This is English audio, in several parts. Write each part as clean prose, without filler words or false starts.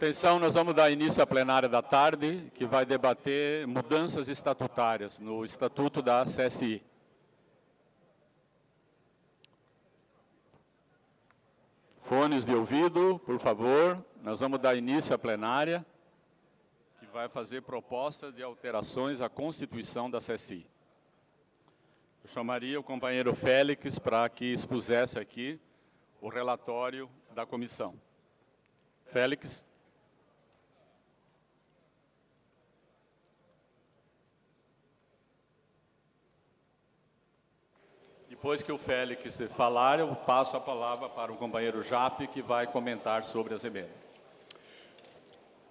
Atenção, nós vamos dar início à plenária da tarde, que vai debater mudanças estatutárias no Estatuto da CSI. Fones de ouvido, por favor. Nós vamos dar início à plenária, que vai fazer proposta de alterações à Constituição da CSI. Eu chamaria o companheiro Félix para que expusesse aqui o relatório da comissão. Félix. Depois que o Félix falar, eu passo a palavra para o companheiro Jape, que vai comentar sobre as emendas.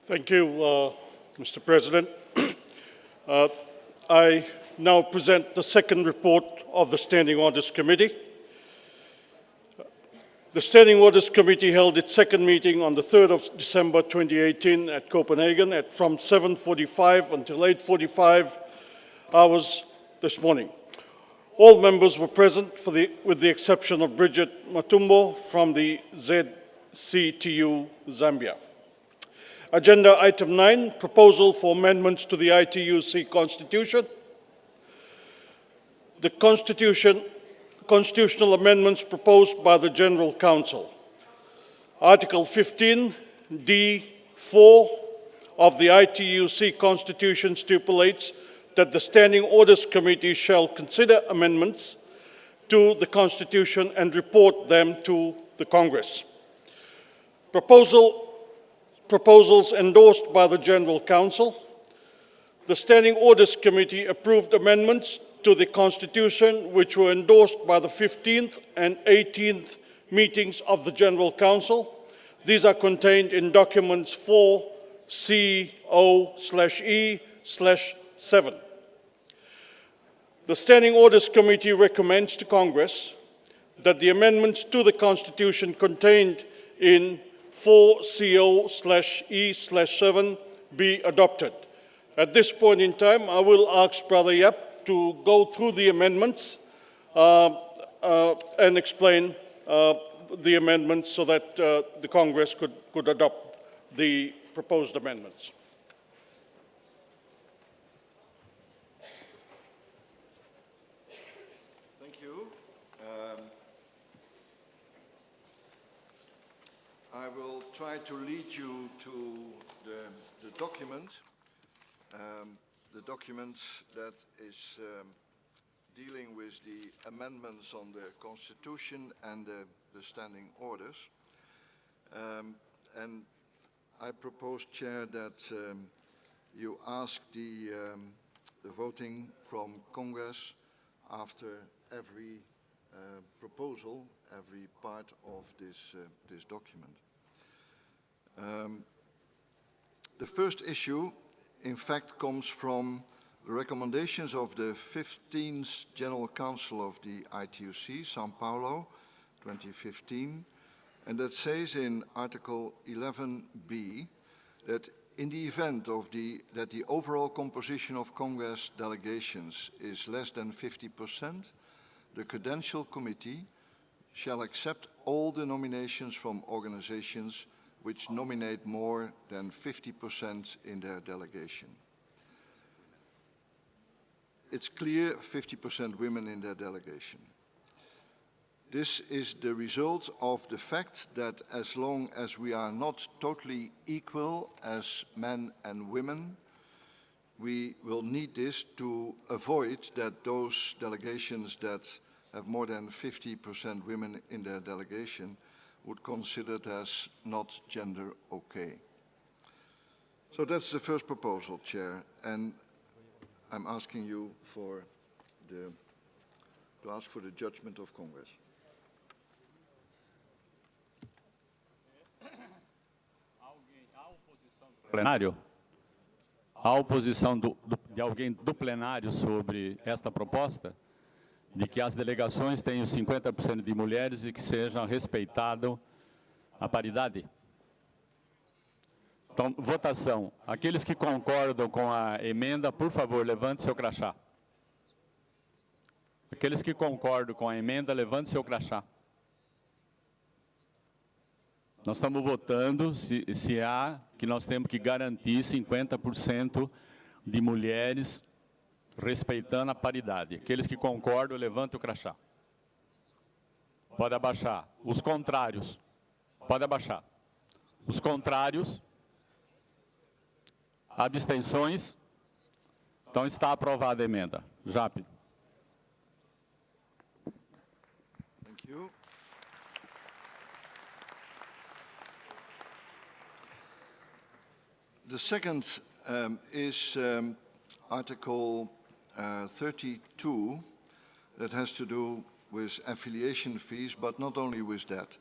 Thank you, Mr. President. I now present the second report of the Standing Orders Committee. The Standing Orders Committee held its second meeting on the 3rd of December 2018 at Copenhagen from 7:45 until 8:45 hours this morning. All members were present with the exception of Bridget Matumbo from the ZCTU Zambia. Agenda item 9, proposal for amendments to the ITUC Constitution. The constitutional amendments proposed by the General Council. Article 15, D4 of the ITUC Constitution stipulates that the Standing Orders Committee shall consider amendments to the Constitution and report them to the Congress. Proposals endorsed by the General Council. The Standing Orders Committee approved amendments to the Constitution which were endorsed by the 15th and 18th meetings of the General Council. These are contained in documents 4CO/E/7. The Standing Orders Committee recommends to Congress that the amendments to the Constitution contained in 4CO/E/7 be adopted. At this point in time, I will ask Brother Yap to go through the amendments and explain the amendments so that the Congress could adopt the proposed amendments. I will try to lead you to the document that is dealing with the amendments on the Constitution and the standing orders. And I propose, Chair, that you ask the voting from Congress after every proposal, every part of this document. The first issue, in fact, comes from the recommendations of the 15th General Council of the ITUC, São Paulo, 2015, and that says in Article 11B that in the event that the overall composition of Congress delegations is less than 50%, the Credential Committee shall accept all the nominations from organizations which nominate more than 50% in their delegation. It's clear 50% women in their delegation. This is the result of the fact that as long as we are not totally equal as men and women, we will need this to avoid that those delegations that have more than 50% women in their delegation would consider it as not gender okay. So that's the first proposal, Chair, and I'm asking you to ask for the judgment of Congress. Plenário? Há oposição de alguém do plenário sobre esta proposta? De que as delegações tenham 50% de mulheres e que sejam respeitado a paridade? Então, votação. Aqueles que concordam com a emenda, por favor, levante seu crachá. Aqueles que concordam com a emenda, levante seu crachá. Nós estamos votando que nós temos que garantir 50% de mulheres respeitando a paridade. Aqueles que concordam, levantem o crachá. Pode abaixar. Os contrários, pode abaixar. Os contrários, abstenções. Então está aprovada a emenda. Jape. Thank you. The second is Article 32, that has to do with affiliation fees, but not only with that.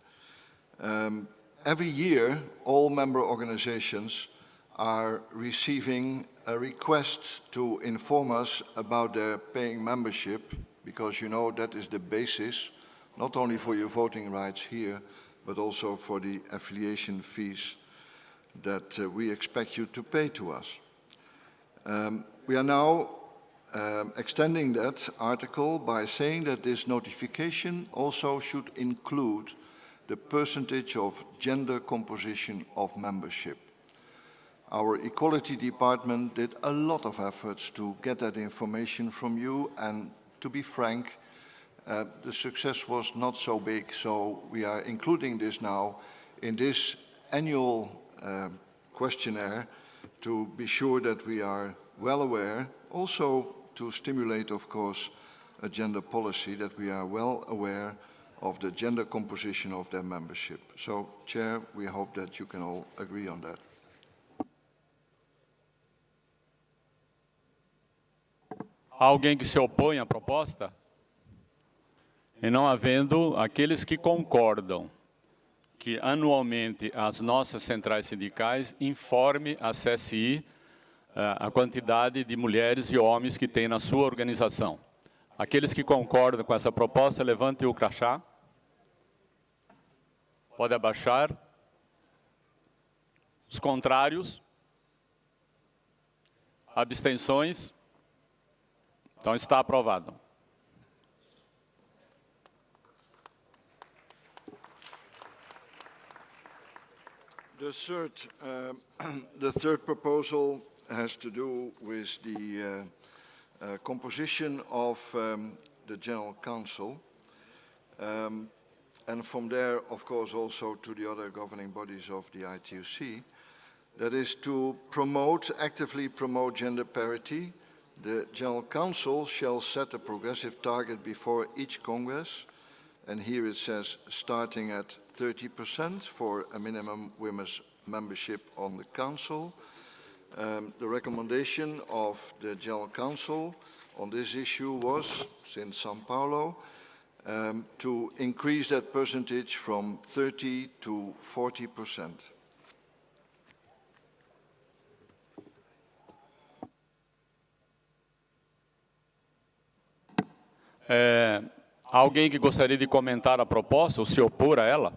Every year, all member organizations are receiving a request to inform us about their paying membership, because you know that is the basis, not only for your voting rights here, but also for the affiliation fees that we expect you to pay to us. We are now extending that article by saying that this notification also should include the percentage of gender composition of membership. Our Equality Department did a lot of efforts to get that information from you, and to be frank, the success was not so big, so we are including this now in this annual questionnaire to be sure that we are well aware, also to stimulate, of course, a gender policy, that we are well aware of the gender composition of their membership. So, Chair, we hope that you can all agree on that. Há alguém que se opõe à proposta? E não havendo, aqueles que concordam que anualmente as nossas centrais sindicais informe a CSI a quantidade de mulheres e homens que tem na sua organização. Aqueles que concordam com essa proposta, levantem o crachá. Pode abaixar. Os contrários. Abstenções. Então está aprovado. The third proposal has to do with the composition of the General Council, and from there, of course, also to the other governing bodies of the ITUC. That is to actively promote gender parity. The General Council shall set a progressive target before each Congress, and here it says starting at 30% for a minimum women's membership on the Council. The recommendation of the General Council on this issue was, since Sao Paulo, to increase that percentage from 30 to 40%. Alguém que gostaria de comentar a proposta ou se opor a ela?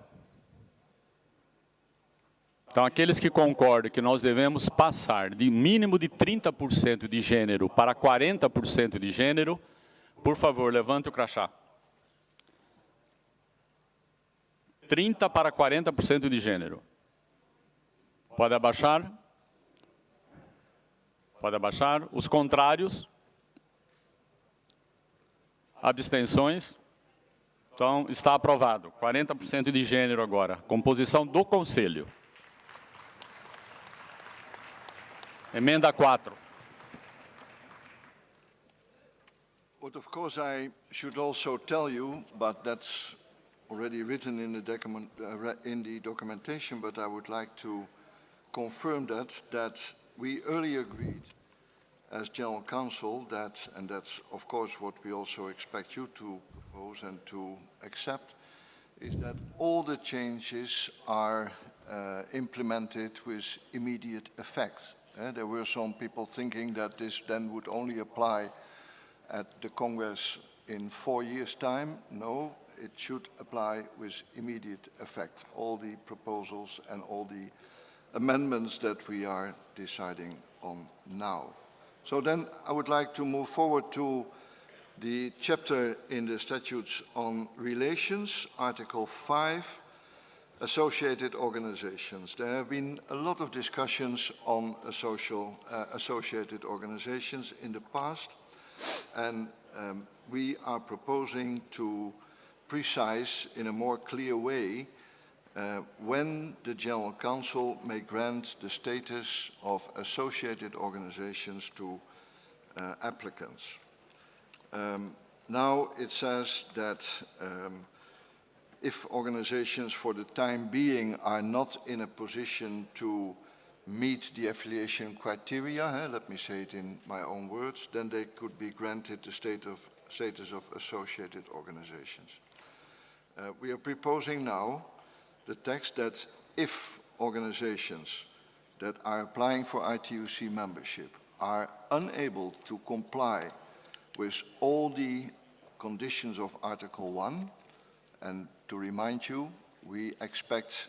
Então, aqueles que concordam que nós devemos passar de mínimo de 30% de gênero para 40% de gênero, por favor, levante o crachá. 30% para 40% de gênero. Pode abaixar. Pode abaixar. Os contrários. Abstenções. Então, está aprovado. 40% de gênero agora. Composição do Conselho. Emenda 4. But of course I should also tell you, but that's already written in the documentation, but I would like to confirm that we earlier agreed as General Council that, and that's of course what we also expect you to propose and to accept, is that all the changes are implemented with immediate effect. There were some people thinking that this then would only apply at the Congress in 4 years' time. No, it should apply with immediate effect. All the proposals and all the amendments that we are deciding on now. So then I would like to move forward to the chapter in the statutes on relations, Article 5. associated organizations. There have been a lot of discussions on associated organizations in the past, and we are proposing to precise in a more clear way when the General Council may grant the status of associated organizations to applicants. Now it says that if organizations for the time being are not in a position to meet the affiliation criteria, let me say it in my own words, then they could be granted the status of associated organizations. We are proposing now the text that if organizations that are applying for ITUC membership are unable to comply with all the conditions of Article 1, and to remind you, we expect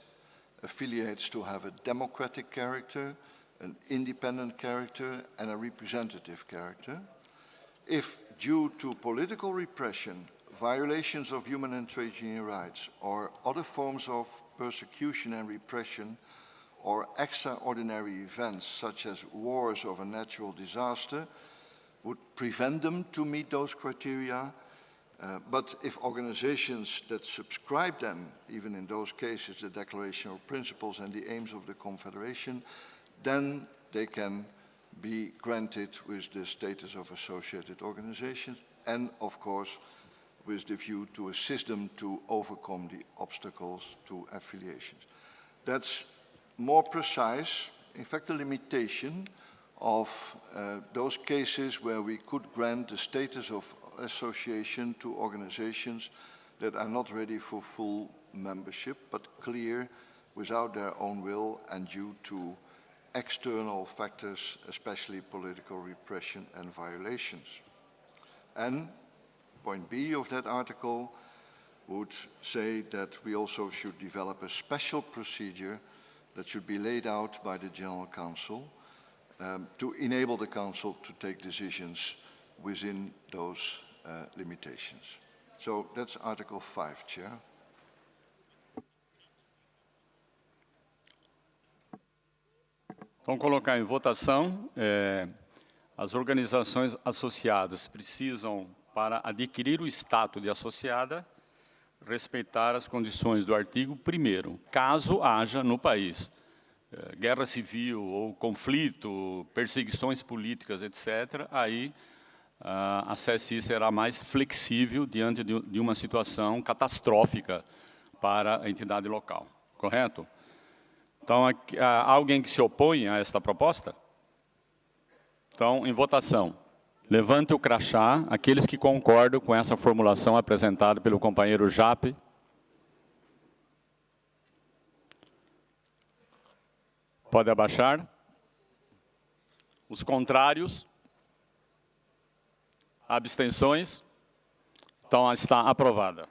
affiliates to have a democratic character, an independent character, and a representative character. If, due to political repression, violations of human and trade union rights, or other forms of persecution and repression, or extraordinary events such as wars or a natural disaster, would prevent them to meet those criteria. But if organizations that subscribe then, even in those cases, the Declaration of Principles and the aims of the Confederation, then they can be granted with the status of associated organizations and, of course, with the view to assist them to overcome the obstacles to affiliations. That's more precise, in fact, a limitation of those cases where we could grant the status of association to organizations that are not ready for full membership, but clear without their own will and due to external factors, especially political repression and violations. And point B of that article would say that we also should develop a special procedure that should be laid out by the General Council to enable the Council to take decisions within those limitations. So that's Article 5, Chair. Então, colocar em votação, as organizações associadas precisam, para adquirir o status de associada, respeitar as condições do artigo 1º, caso haja no país guerra civil ou conflito, perseguições políticas, etc., aí a CSI será mais flexível diante de uma situação catastrófica para a entidade local, correto? Então, há alguém que se opõe a esta proposta? Então, em votação, levante o crachá, aqueles que concordam com essa formulação apresentada pelo companheiro Jape. Pode abaixar. Os contrários. Abstenções. Então, está aprovada.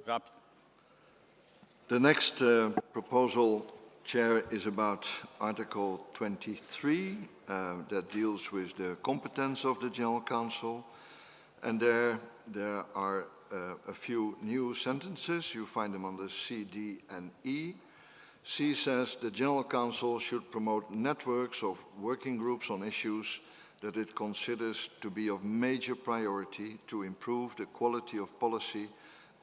Jape. The next proposal, Chair, is about Article 23 that deals with the competence of the General Council. And there are a few new sentences. You find them under C, D, and E. C says the General Council should promote networks of working groups on issues that it considers to be of major priority to improve the quality of policy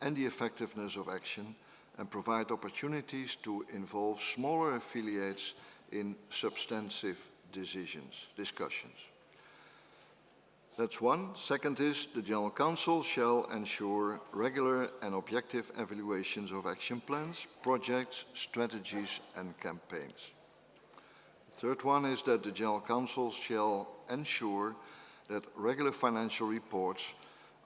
and the effectiveness of action, and provide opportunities to involve smaller affiliates in substantive discussions. That's one. Second is, the General Council shall ensure regular and objective evaluations of action plans, projects, strategies, and campaigns. Third one is that the General Council shall ensure that regular financial reports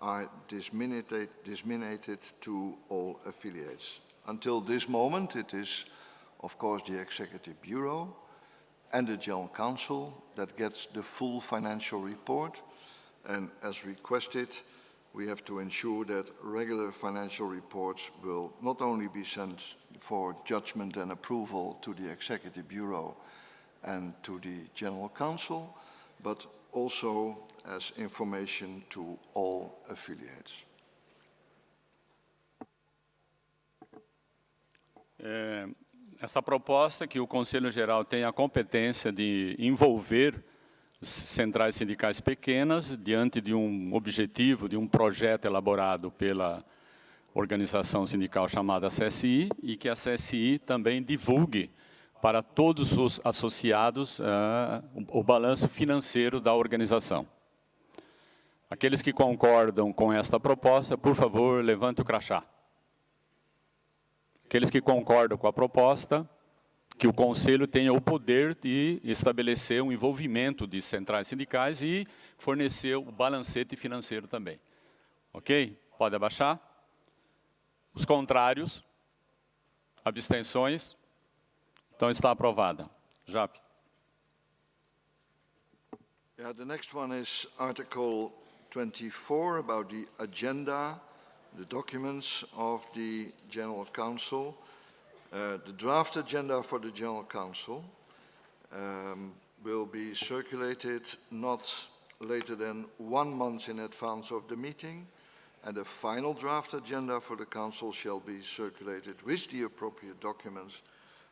are disseminated to all affiliates. Until this moment, it is, of course, the Executive Bureau and the General Council that gets the full financial report. And as requested, we have to ensure that regular financial reports will not only be sent for judgment and approval to the Executive Bureau and to the General Council, but also as information to all affiliates. Essa proposta que o Conselho Geral tem a competência de envolver centrais sindicais pequenas diante de um objetivo, de um projeto elaborado pela organização sindical chamada CSI, e que a CSI também divulgue para todos os associados o balanço financeiro da organização. Aqueles que concordam com esta proposta, por favor, levante o crachá. Aqueles que concordam com a proposta, que o Conselho tenha o poder de estabelecer um envolvimento de centrais sindicais e fornecer o balancete financeiro também. Ok? Pode abaixar. Os contrários, abstenções, então está aprovada. Jap. Yeah, the next one is Article 24 about the agenda, the documents of the General Council. The draft agenda for the General Council will be circulated not later than 1 month in advance of the meeting, and the final draft agenda for the Council shall be circulated with the appropriate documents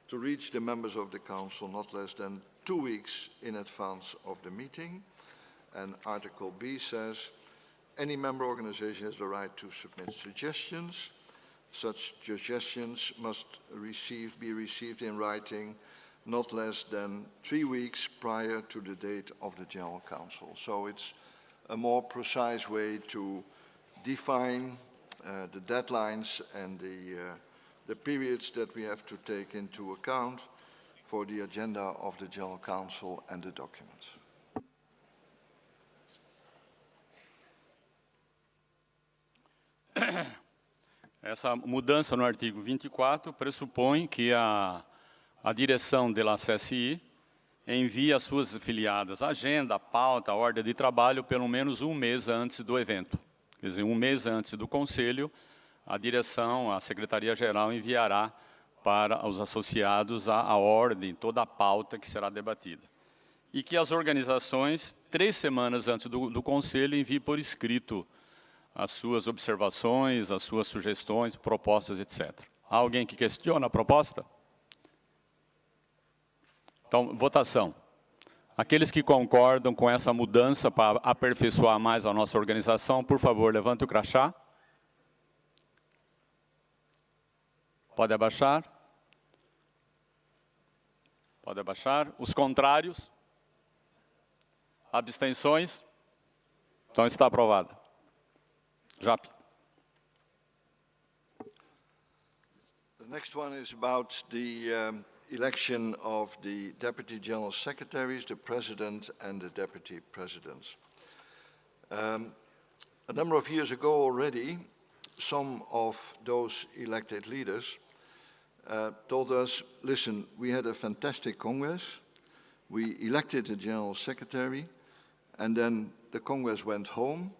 to reach the members of the Council not less than 2 weeks in advance of the meeting. And Article B says, any member organization has the right to submit suggestions. Such suggestions must be received in writing not less than 3 weeks prior to the date of the General Council. So it's a more precise way to define the deadlines and the periods that we have to take into account for the agenda of the General Council and the documents. Essa mudança no artigo 24 pressupõe que a direção da CSI envie às suas afiliadas a agenda, a pauta, a ordem de trabalho pelo menos 1 mês antes do evento. Quer dizer, 1 mês antes do Conselho, a direção, a Secretaria-Geral enviará para os associados a ordem, toda a pauta que será debatida. E que as organizações, 3 semanas antes do Conselho, enviem por escrito as suas observações, as suas sugestões, propostas, etc. Há alguém que questiona a proposta? Então, votação. Aqueles que concordam com essa mudança para aperfeiçoar mais a nossa organização, por favor, levante o crachá. Pode abaixar. Pode abaixar. Os contrários? Abstenções? Então está aprovada. Jap. The next one is about the election of the Deputy General Secretaries, the President and the Deputy Presidents. A number of years ago already, some of those elected leaders told us, listen, we had a fantastic Congress, we elected a General Secretary, and then the Congress went home,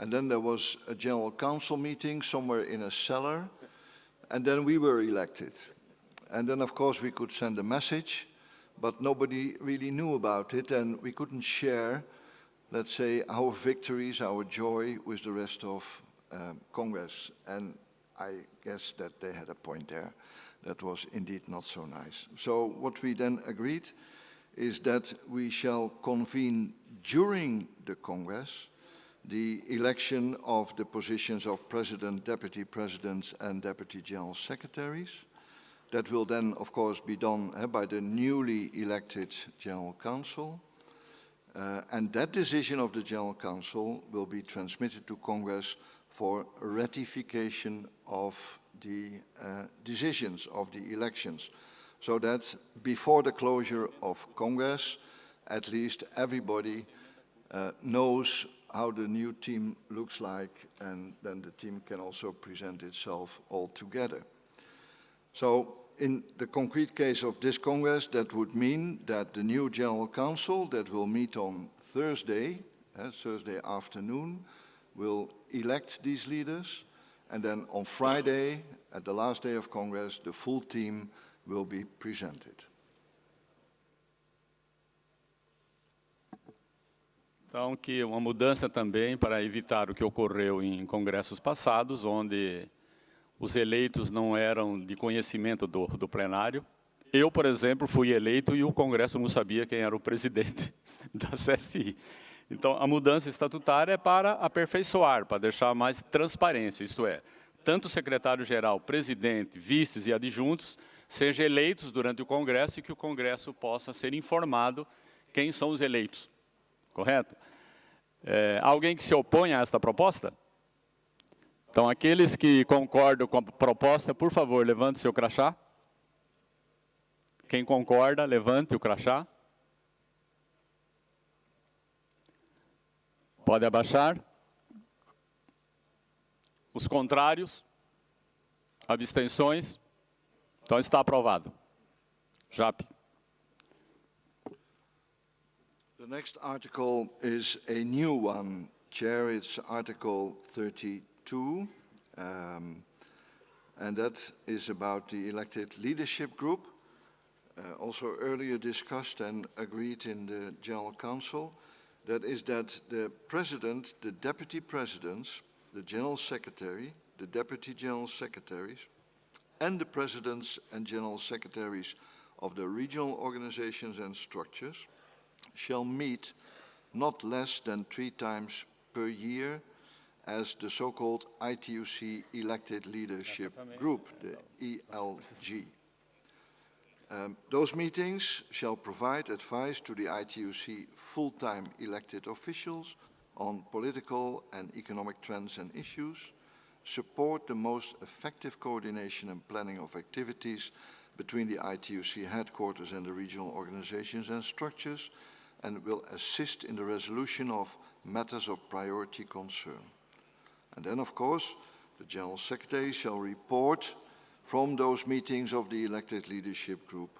and then there was a General Council meeting somewhere in a cellar, and then we were elected. And then, of course, we could send a message, but nobody really knew about it, and we couldn't share, let's say, our victories, our joy with the rest of Congress. And I guess that they had a point there. That was indeed not so nice. So what we then agreed is that we shall convene during the Congress the election of the positions of President, Deputy Presidents, and Deputy General Secretaries. That will then, of course, be done by the newly elected General Council. And that decision of the General Council will be transmitted to Congress for ratification of the decisions of the elections. So that before the closure of Congress, at least everybody knows how the new team looks like, and then the team can also present itself all together. So in the concrete case of this Congress, that would mean that the new General Council that will meet on Thursday, Thursday afternoon, will elect these leaders, and then on Friday, at the last day of Congress, the full team will be presented. Então, que uma mudança também para evitar o que ocorreu em congressos passados, onde os eleitos não eram de conhecimento do plenário. Eu, por exemplo, fui eleito e o Congresso não sabia quem era o presidente da CSI. Então, a mudança estatutária é para aperfeiçoar, para deixar mais transparência, isto é, tanto o secretário-geral, presidente, vices e adjuntos sejam eleitos durante o Congresso e que o Congresso possa ser informado quem são os eleitos. Correto? Alguém que se opõe a esta proposta? Então, aqueles que concordam com a proposta, por favor, levante seu crachá. Quem concorda, levante o crachá. Pode abaixar. Os contrários? Abstenções? Então, está aprovado. Jape. The next article is a new one, Chair. It's Article 32, and that is about the elected leadership group, also earlier discussed and agreed in the General Council. That is that the President, the Deputy Presidents, the General Secretary, the Deputy General Secretaries, and the Presidents and General Secretaries of the regional organizations and structures shall meet not less than 3 times per year as the so-called ITUC elected leadership group, the ELG. Those meetings shall provide advice to the ITUC full-time elected officials on political and economic trends and issues, support the most effective coordination and planning of activities between the ITUC headquarters and the regional organizations and structures, and will assist in the resolution of matters of priority concern. And then, of course, the General Secretary shall report from those meetings of the elected leadership group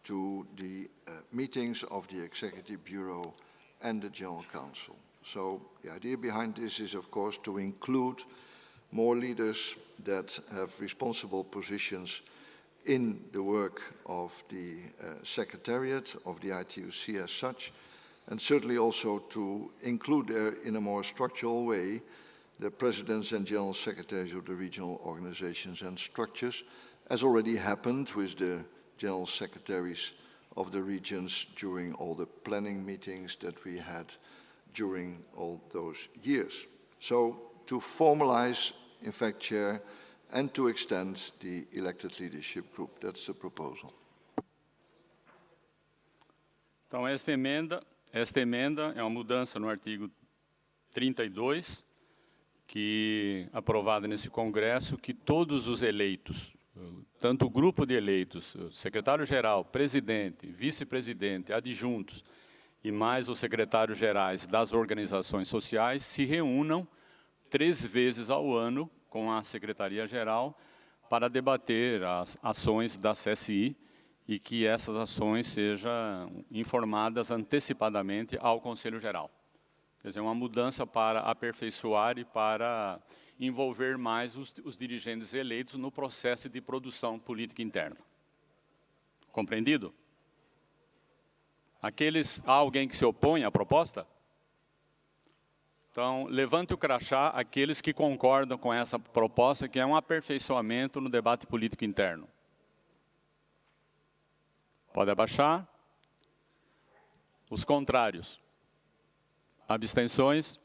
to the meetings of the Executive Bureau and the General Council. So the idea behind this is, of course, to include more leaders that have responsible positions in the work of the Secretariat of the ITUC as such, and certainly also to include there in a more structural way the presidents and general secretaries of the regional organizations and structures, as already happened with the general secretaries of the regions during all the planning meetings that we had during all those years. So to formalize, in fact, Chair, and to extend the elected leadership group. That's the proposal. Então, esta emenda é uma mudança no artigo 32, que aprovada nesse Congresso, que todos os eleitos, tanto o grupo de eleitos, secretário-geral, presidente, vice-presidente, adjuntos e mais os secretários-gerais das organizações sociais se reúnam 3 vezes ao ano com a Secretaria-Geral para debater as ações da CSI e que essas ações sejam informadas antecipadamente ao Conselho Geral. Quer dizer, uma mudança para aperfeiçoar e para envolver mais os dirigentes eleitos no processo de produção política interna. Compreendido? Há alguém que se opõe à proposta? Então, levante o crachá aqueles que concordam com essa proposta, que é um aperfeiçoamento no debate político interno. Pode abaixar. Os contrários. Abstenções.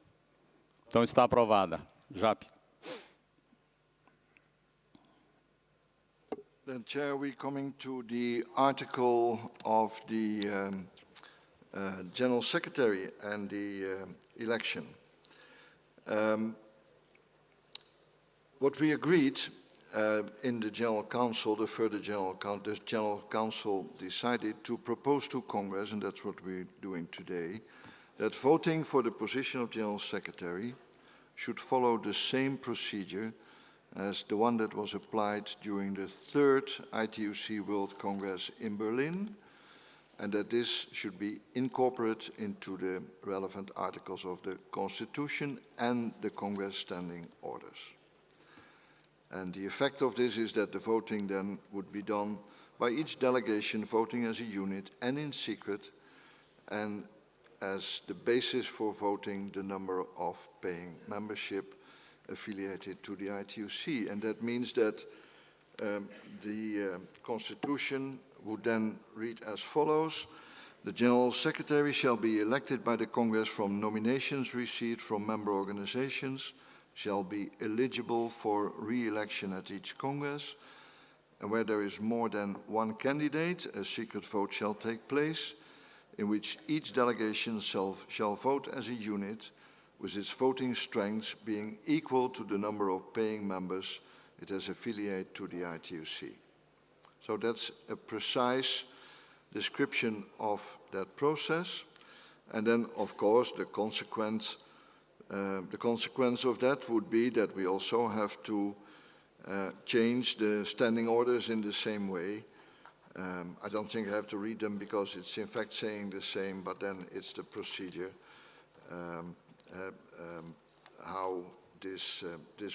Então, está aprovada. Jape. Then, Chair, we're coming to the article of the General Secretary and the election. What we agreed in the General Council, the General Council decided to propose to Congress, and that's what we're doing today, that voting for the position of General Secretary should follow the same procedure as the one that was applied during the 3rd ITUC World Congress in Berlin, and that this should be incorporated into the relevant articles of the Constitution and the Congress standing orders. And the effect of this is that the voting then would be done by each delegation voting as a unit and in secret, and as the basis for voting the number of paying membership affiliated to the ITUC. And that means that the Constitution would then read as follows. The General Secretary shall be elected by the Congress from nominations received from member organizations, shall be eligible for re-election at each Congress, and where there is more than one candidate, a secret vote shall take place, in which each delegation shall vote as a unit, with its voting strengths being equal to the number of paying members it has affiliated to the ITUC. So that's a precise description of that process. And then, of course, the consequence of that would be that we also have to change the standing orders in the same way. I don't think I have to read them because it's in fact saying the same, but then it's the procedure, how this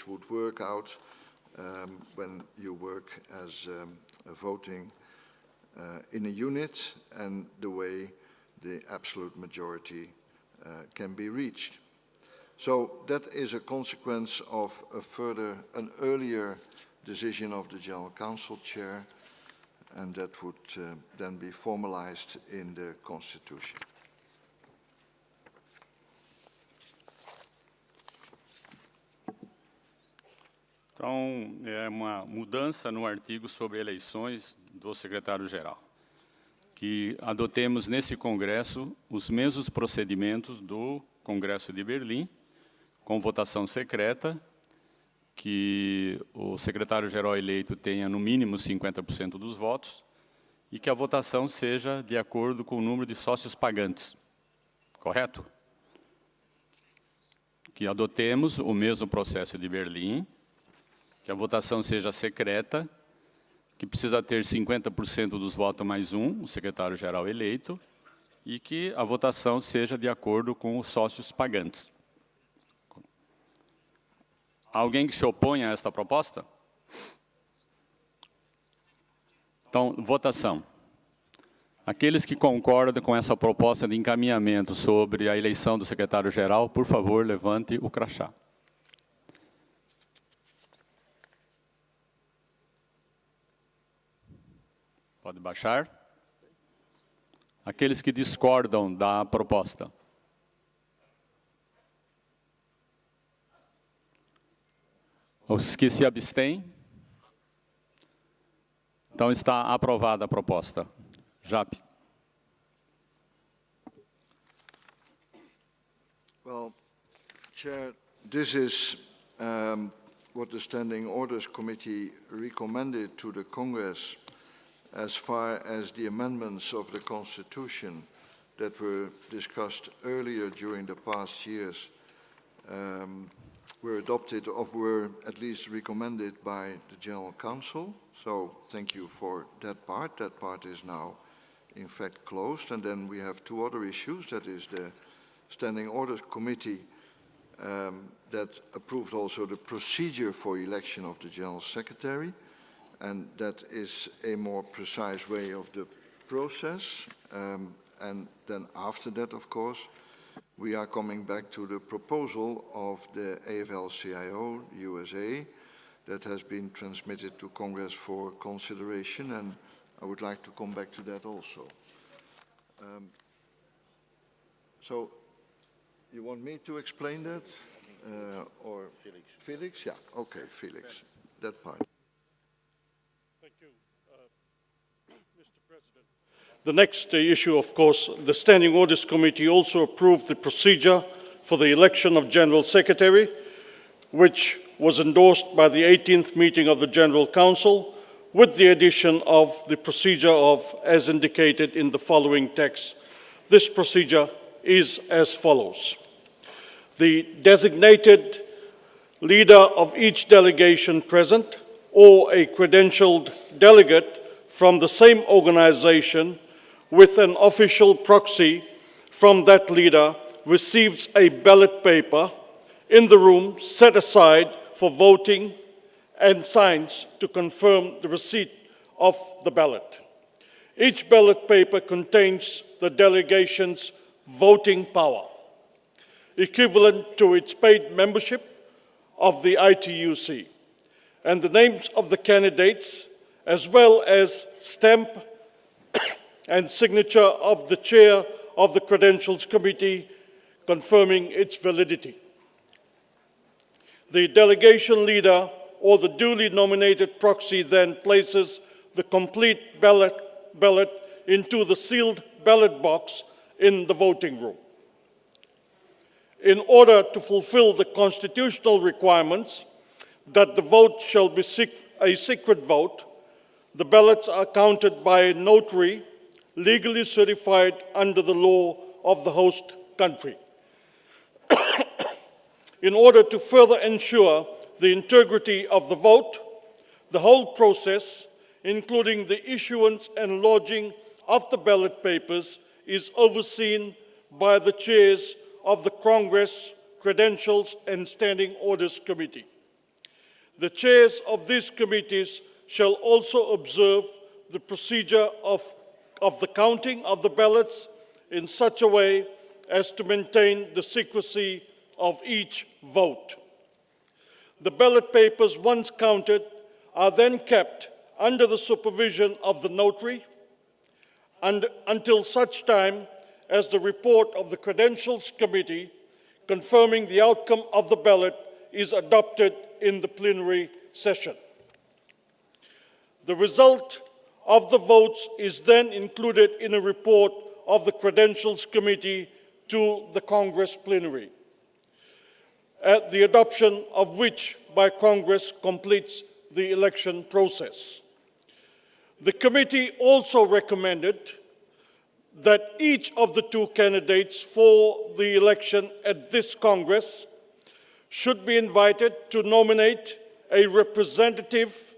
would work out when you work as voting in a unit, and the way the absolute majority can be reached. So that is a consequence of an earlier decision of the General Council Chair, and that would then be formalized in the Constitution. Então, é uma mudança no artigo sobre eleições do secretário-geral, que adotemos nesse Congresso os mesmos procedimentos do Congresso de Berlim, com votação secreta, que o secretário-geral eleito tenha no mínimo 50% dos votos e que a votação seja de acordo com o número de sócios pagantes. Correto? Que adotemos o mesmo processo de Berlim, que a votação seja secreta, que precisa ter 50% dos votos mais um, o secretário-geral eleito, e que a votação seja de acordo com os sócios pagantes. Alguém que se oponha a esta proposta? Então, votação. Aqueles que concordam com essa proposta de encaminhamento sobre a eleição do secretário-geral, por favor, levante o crachá. Pode baixar. Aqueles que discordam da proposta. Os que se abstêm. Então está aprovada a proposta. Jape. Well, Chair, this is what the Standing Orders Committee recommended to the Congress as far as the amendments of the Constitution that were discussed earlier during the past years were adopted or were at least recommended by the General Council. So thank you for that part. That part is now in fact closed. And then we have two other issues. That is the Standing Orders Committee that approved also the procedure for election of the General Secretary. And that is a more precise way of the process. And then after that, of course, we are coming back to the proposal of the AFL-CIO, USA, that has been transmitted to Congress for consideration, and I would like to come back to that also. So, you want me to explain that? Or Felix? Felix? Yeah, okay, Felix. That part. Thank you, Mr. President. The next issue, of course, the Standing Orders Committee also approved the procedure for the election of General Secretary, which was endorsed by the 18th meeting of the General Council, with the addition of the procedure of, as indicated in the following text. This procedure is as follows. The designated leader of each delegation present, or a credentialed delegate from the same organization with an official proxy from that leader, receives a ballot paper in the room set aside for voting and signs to confirm the receipt of the ballot. Each ballot paper contains the delegation's voting power, equivalent to its paid membership of the ITUC, and the names of the candidates, as well as stamp and signature of the chair of the Credentials Committee, confirming its validity. The delegation leader or the duly nominated proxy then places the complete ballot into the sealed ballot box in the voting room. In order to fulfill the constitutional requirements that the vote shall be a secret vote, the ballots are counted by a notary legally certified under the law of the host country. In order to further ensure the integrity of the vote, the whole process, including the issuance and lodging of the ballot papers, is overseen by the chairs of the Congress, Credentials and Standing Orders Committee. The chairs of these committees shall also observe the procedure of the counting of the ballots in such a way as to maintain the secrecy of each vote. The ballot papers, once counted, are then kept under the supervision of the notary until such time as the report of the Credentials Committee confirming the outcome of the ballot is adopted in the plenary session. The result of the votes is then included in a report of the Credentials Committee to the Congress plenary, the adoption of which by Congress completes the election process. The committee also recommended that each of the two candidates for the election at this Congress should be invited to nominate a representative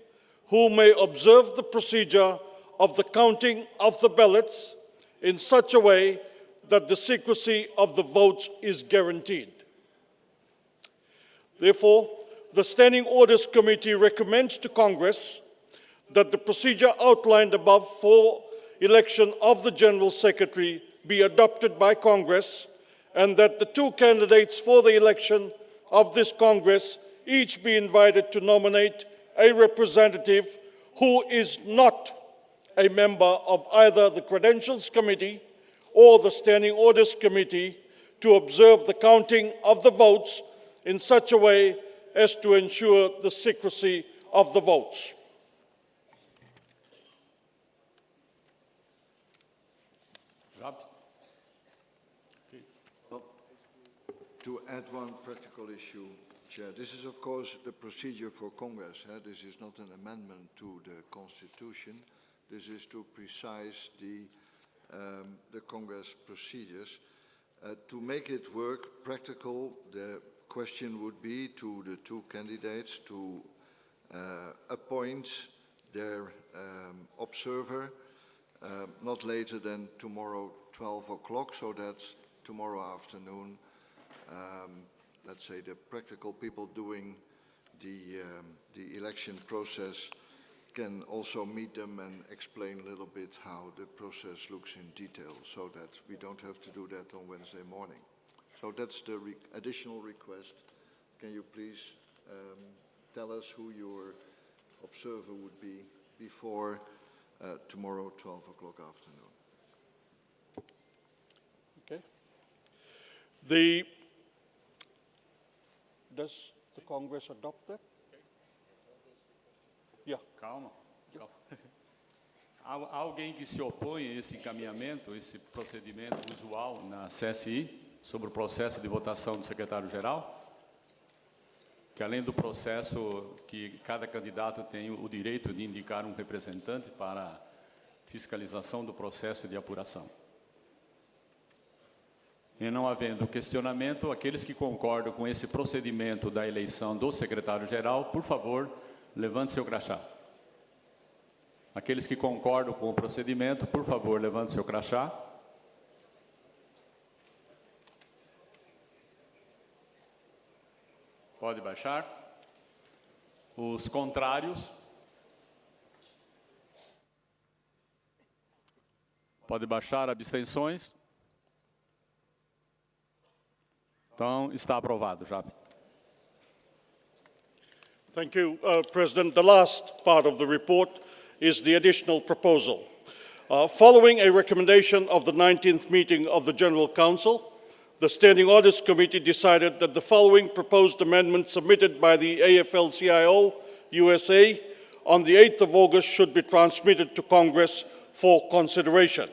who may observe the procedure of the counting of the ballots in such a way that the secrecy of the votes is guaranteed. Therefore, the Standing Orders Committee recommends to Congress that the procedure outlined above for election of the General Secretary be adopted by Congress, and that the two candidates for the election of this Congress each be invited to nominate a representative who is not a member of either the Credentials Committee or the Standing Orders Committee to observe the counting of the votes in such a way as to ensure the secrecy of the votes. To add one practical issue, Chair, this is of course the procedure for Congress. This is not an amendment to the Constitution. This is to precise the Congress procedures. To make it work practical, the question would be to the two candidates to appoint their observer not later than tomorrow 12 o'clock, so that tomorrow afternoon, let's say the practical people doing the election process can also meet them and explain a little bit how the process looks in detail, so that we don't have to do that on Wednesday morning. So that's the additional request. Can you please tell us who your observer would be before tomorrow 12 o'clock afternoon? Okay. Does the Congress adopt that? Yeah. Calma. Há alguém que se opõe a esse encaminhamento, esse procedimento usual na CSI, sobre o processo de votação do secretário-geral? Que além do processo que cada candidato tem o direito de indicar um representante para fiscalização do processo de apuração. E não havendo questionamento, aqueles que concordam com esse procedimento da eleição do secretário-geral, por favor, levante seu crachá. Aqueles que concordam com o procedimento, por favor, levante seu crachá. Pode baixar. Os contrários. Pode baixar. Abstenções. Então, está aprovado, já. Thank you, President. The last part of the report is the additional proposal. Following a recommendation of the 19th meeting of the General Council, the Standing Orders Committee decided that the following proposed amendment submitted by the AFL-CIO USA on the 8th of August should be transmitted to Congress for consideration.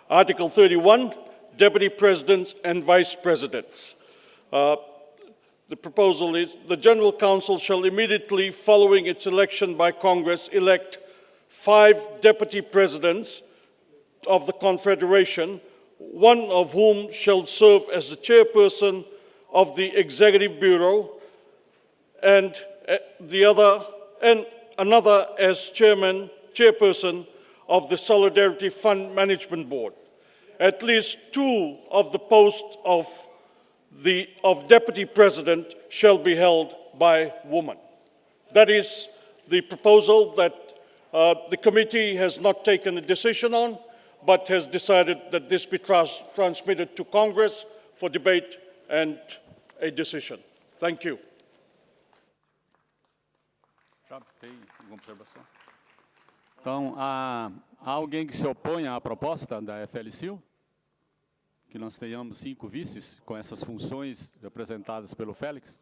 Article 31, Deputy Presidents and Vice Presidents. The proposal is, the General Council shall immediately following its election by Congress elect 5 Deputy Presidents of the Confederation, one of whom shall serve as the Chairperson of the Executive Bureau and another as Chairperson of the Solidarity Fund Management Board. At least 2 of the posts of Deputy President shall be held by women. That is the proposal that the committee has not taken a decision on, but has decided that this be transmitted to Congress for debate and a decision. Thank you. Já tem alguma observação? Então, há alguém que se opõe à proposta da FLCIO? Que nós tenhamos 5 vices com essas funções representadas pelo Félix?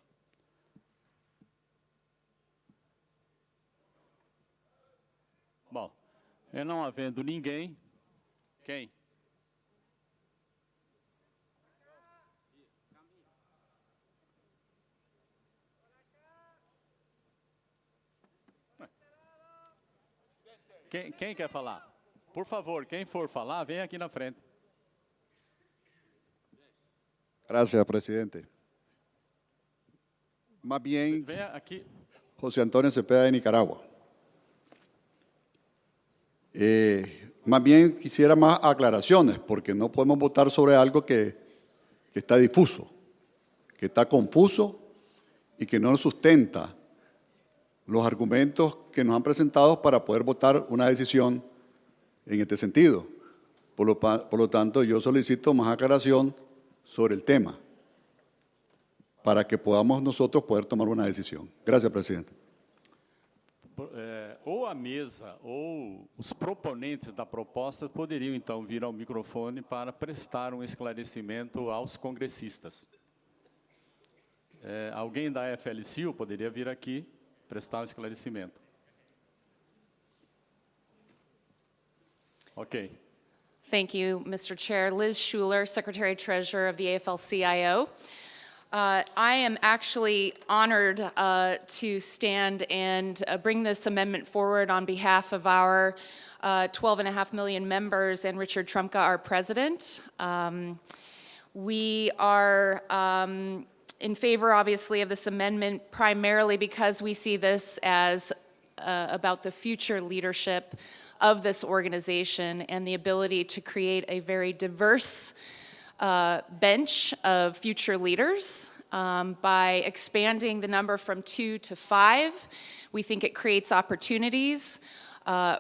Bom, não havendo ninguém, quem? Quem quer falar? Por favor, quem for falar, vem aqui na frente. Gracias, presidente. Más bien, José Antonio Cepeda de Nicaragua. Más bien quisiera más aclaraciones, porque no podemos votar sobre algo que está difuso, que está confuso y que no sustenta los argumentos que nos han presentado para poder votar una decisión en este sentido. Por lo tanto, yo solicito más aclaración sobre el tema, para que podamos nosotros poder tomar una decisión. Gracias, presidente. Ou a mesa ou os proponentes da proposta poderiam, então, vir ao microfone para prestar um esclarecimento aos congressistas. Alguém da FLCIO poderia vir aqui prestar um esclarecimento. Ok. Thank you, Mr. Chair. Liz Schuler, Secretary-Treasurer of the AFL-CIO. I am actually honored to stand and bring this amendment forward on behalf of our 12.5 million members and Richard Trumka, our president. We are in favor, obviously, of this amendment primarily because we see this as about the future leadership of this organization and the ability to create a very diverse bench of future leaders. By expanding the number from 2 to 5, we think it creates opportunities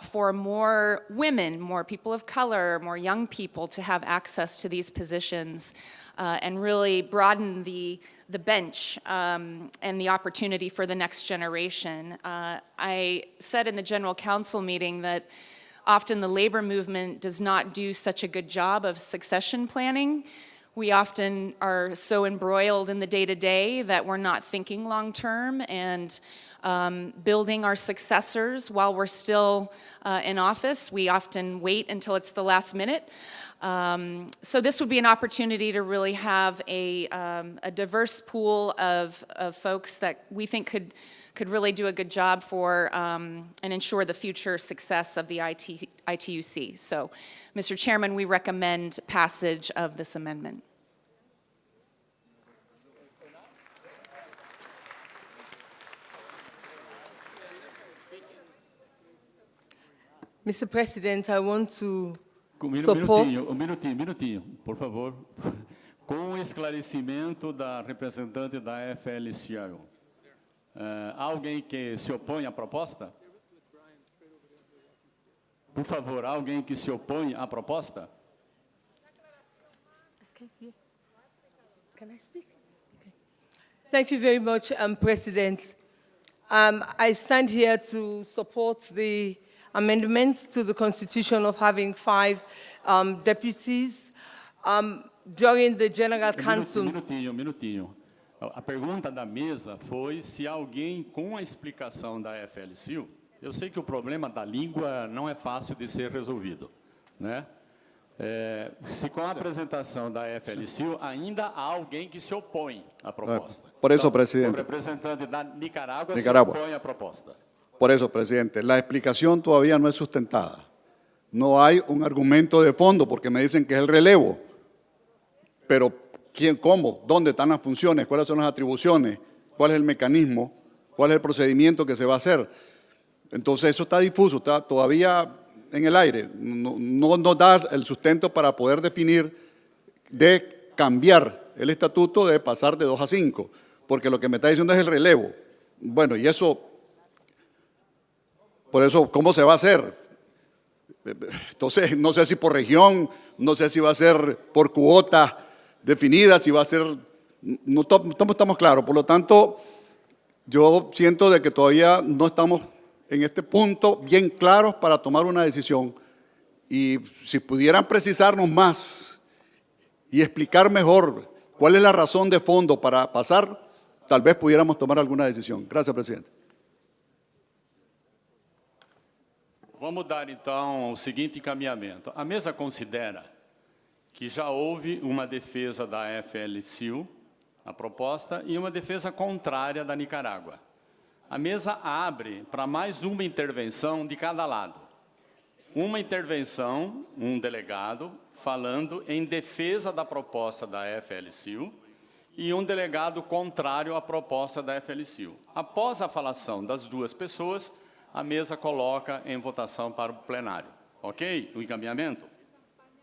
for more women, more people of color, more young people to have access to these positions and really broaden the bench and the opportunity for the next generation. I said in the General Council meeting that often the labor movement does not do such a good job of succession planning. We often are so embroiled in the day-to-day that we're not thinking long-term and building our successors while we're still in office. We often wait until it's the last minute. So this would be an opportunity to really have a diverse pool of folks that we think could really do a good job for and ensure the future success of the ITUC. So, Mr. Chairman, we recommend passage of this amendment. Mr. President, I want to support... minutinho, por favor. Com o esclarecimento da representante da FL-CIO. Há alguém que se opõe à proposta? Por favor, há alguém que se opõe à proposta? Can I speak? Thank you very much, President. I stand here to support the amendment to the Constitution of having 5 deputies. During the General Council, Minutinho. A pergunta da mesa foi se alguém, com a explicação da FLCU, eu sei que o problema da língua não é fácil de ser resolvido, né? Se com a apresentação da FLCU ainda há alguém que se opõe à proposta. Por eso, Então, presidente. o representante da Nicarágua se Nicaragua. opõe à proposta. Por eso, presidente, la explicación todavía no es sustentada. No hay un argumento de fondo porque me dicen que es el relevo. Pero, ¿quién, cómo? ¿Dónde están las funciones? ¿Cuáles son las atribuciones? ¿Cuál es el mecanismo? ¿Cuál es el procedimiento que se va a hacer? Entonces, eso está difuso, está todavía en el aire. No nos da el sustento para poder definir de cambiar el estatuto de pasar de 2 a 5, porque lo que me está diciendo es el relevo. Bueno, y eso, por eso, ¿cómo se va a hacer? Entonces, no sé si por región, no sé si va a ser por cuota definida, si va a ser, no estamos claros. Por lo tanto, yo siento de que todavía no estamos en este punto bien claros para tomar una decisión. Y si pudieran precisarnos más y explicar mejor cuál es la razón de fondo para pasar, tal vez pudiéramos tomar alguna decisión. Gracias, presidente. Vamos dar, então, o seguinte encaminhamento. A mesa considera que já houve uma defesa da FLCU, a proposta, e uma defesa contrária da Nicarágua. A mesa abre para mais uma intervenção de cada lado. Uma intervenção, um delegado, falando em defesa da proposta da FLCU e um delegado contrário à proposta da FLCU. Após a falação das 2 pessoas, a mesa coloca em votação para o plenário. Ok? O encaminhamento?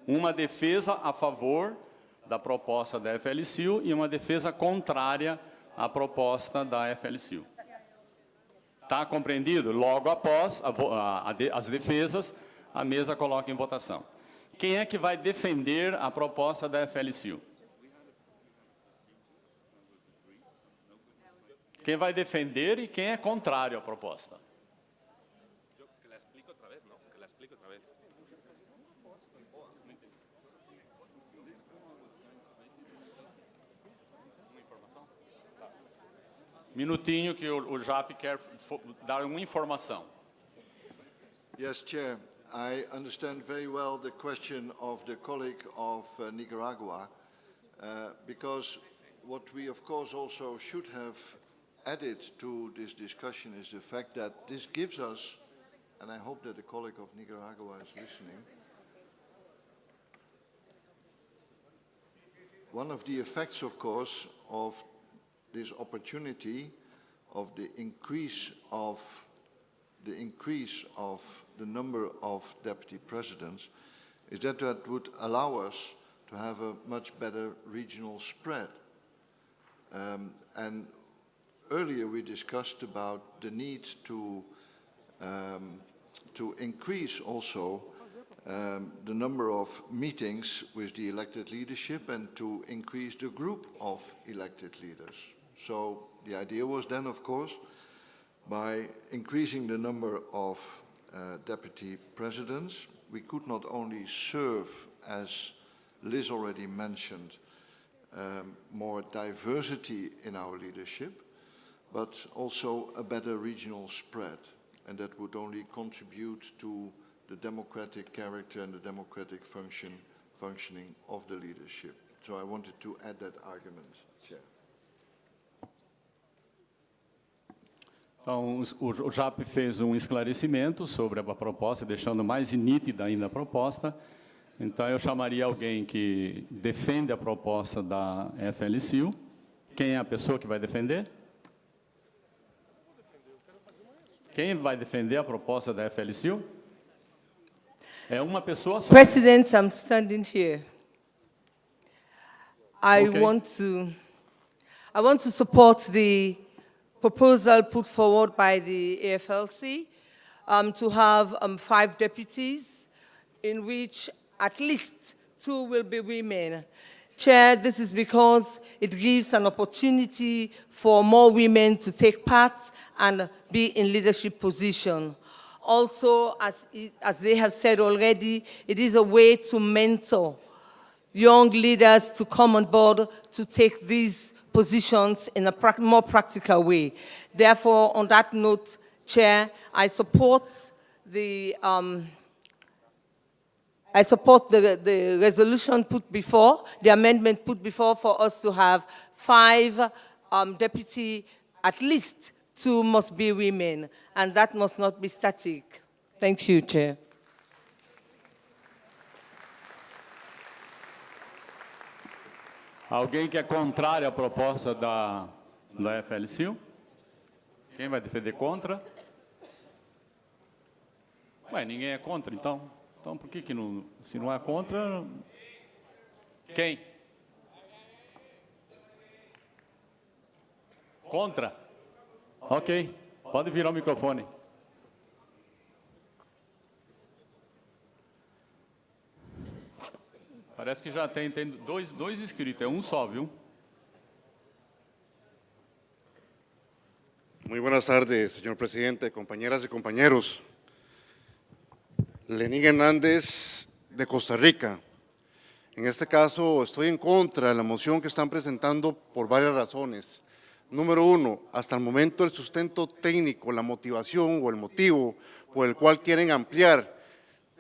Uma defesa a favor da proposta da FLCU e uma defesa contrária à proposta da FLCU. Está compreendido? Logo após as defesas, a mesa coloca em votação. Quem é que vai defender a proposta da FLCU? Quem vai defender e quem é contrário à proposta? Minutinho que o JAP quer dar uma informação. Yes, Chair. I understand very well the question of the colleague of Nicaragua, because what we, of course, also should have added to this discussion is the fact that this gives us, and I hope that the colleague of Nicaragua is listening, one of the effects, of course, of this opportunity of the increase of the number of deputy presidents is that that would allow us to have a much better regional spread. And earlier we discussed about the need to increase also the number of meetings with the elected leadership and to increase the group of elected leaders. So the idea was then, of course, by increasing the number of deputy presidents, we could not only serve, as Liz already mentioned, more diversity in our leadership, but also a better regional spread. And that would only contribute to the democratic character and the democratic functioning of the leadership. So I wanted to add that argument, Chair. Então, o JAP fez um esclarecimento sobre a proposta, deixando mais nítida ainda a proposta. Então, eu chamaria alguém que defende a proposta da FLCU. Quem é a pessoa que vai defender? Quem vai defender a proposta da FLCU? É uma pessoa só. President, I'm standing here. I Okay. want to support the proposal put forward by the AFLC to have 5 deputies, in which at least 2 will be women. Chair, this is because it gives an opportunity for more women to take part and be in leadership position. Also, as they have said already, it is a way to mentor young leaders to come on board to take these positions in a more practical way. Therefore, on that note, Chair, I support the resolution put before, the amendment put before for us to have 5 deputy, at least 2 must be women, and that must not be static. Thank you, Chair. Alguém que é contrário à proposta da FLCU? Quem vai defender contra? Ué, ninguém é contra, então? Então, por que não, se não é contra... Quem? Contra? Ok, pode virar o microfone. Parece que já tem dois inscritos, é um só, viu? Muy buenas tardes, señor presidente, compañeras y compañeros. Lenín Hernández, de Costa Rica. En este caso, estoy en contra de la moción que están presentando por varias razones. Número 1, hasta el momento el sustento técnico, la motivación o el motivo por el cual quieren ampliar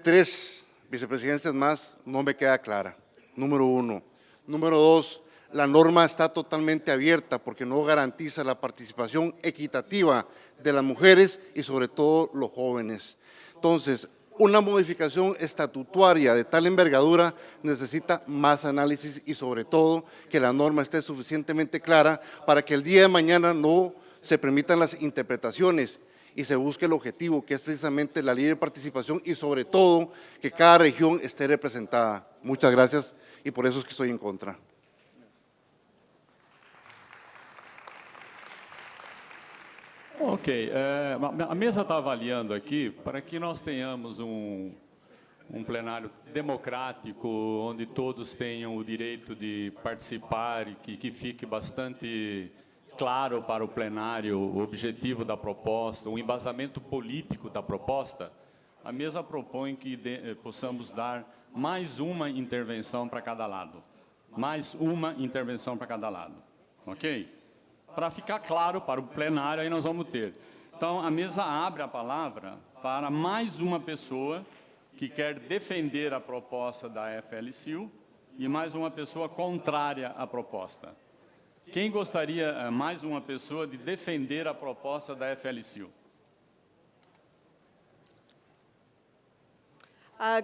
3 vicepresidencias más no me queda clara. Número 1. Número 2, la norma está totalmente abierta porque no garantiza la participación equitativa de las mujeres y sobre todo los jóvenes. Entonces, una modificación estatutaria de tal envergadura necesita más análisis y sobre todo que la norma esté suficientemente clara para que el día de mañana no se permitan las interpretaciones y se busque el objetivo, que es precisamente la libre participación y sobre todo que cada región esté representada. Muchas gracias y por eso es que estoy en contra. Ok, a mesa está avaliando aqui para que nós tenhamos um plenário democrático, onde todos tenham o direito de participar e que fique bastante claro para o plenário o objetivo da proposta, o embasamento político da proposta. A mesa propõe que possamos dar mais uma intervenção para cada lado. Mais uma intervenção para cada lado, ok? Para ficar claro para o plenário, aí nós vamos ter. Então, a mesa abre a palavra para mais uma pessoa que quer defender a proposta da FLCU e mais uma pessoa contrária à proposta. Quem gostaria, mais uma pessoa, de defender a proposta da FLCU?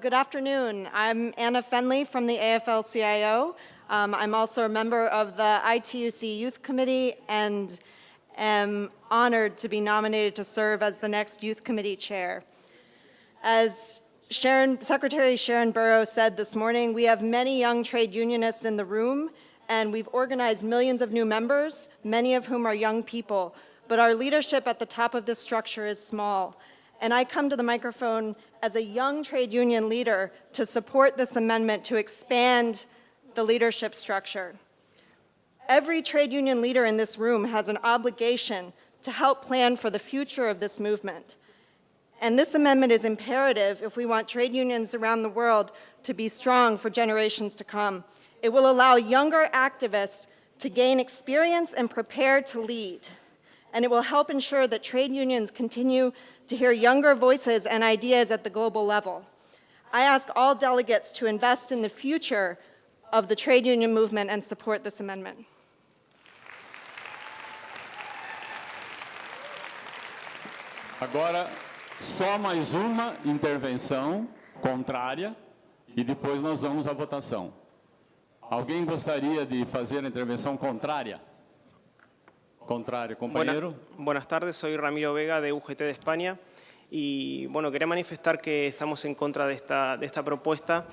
Good afternoon. I'm Anna Fenley from the AFL-CIO. I'm also a member of the ITUC Youth Committee and am honored to be nominated to serve as the next Youth Committee Chair. As Secretary Sharon Burrows said this morning, we have many young trade unionists in the room, and we've organized millions of new members, many of whom are young people, but our leadership at the top of this structure is small. And I come to the microphone as a young trade union leader to support this amendment to expand the leadership structure. Every trade union leader in this room has an obligation to help plan for the future of this movement. And this amendment is imperative if we want trade unions around the world to be strong for generations to come. It will allow younger activists to gain experience and prepare to lead. And it will help ensure that trade unions continue to hear younger voices and ideas at the global level. I ask all delegates to invest in the future of the trade union movement and support this amendment. Agora, só mais uma intervenção contrária e depois nós vamos à votação. Alguém gostaria de fazer a intervenção contrária? Contrário, compañero. Buenas tardes, soy Ramiro Vega de UGT de España y bueno, quería manifestar que estamos en contra de esta propuesta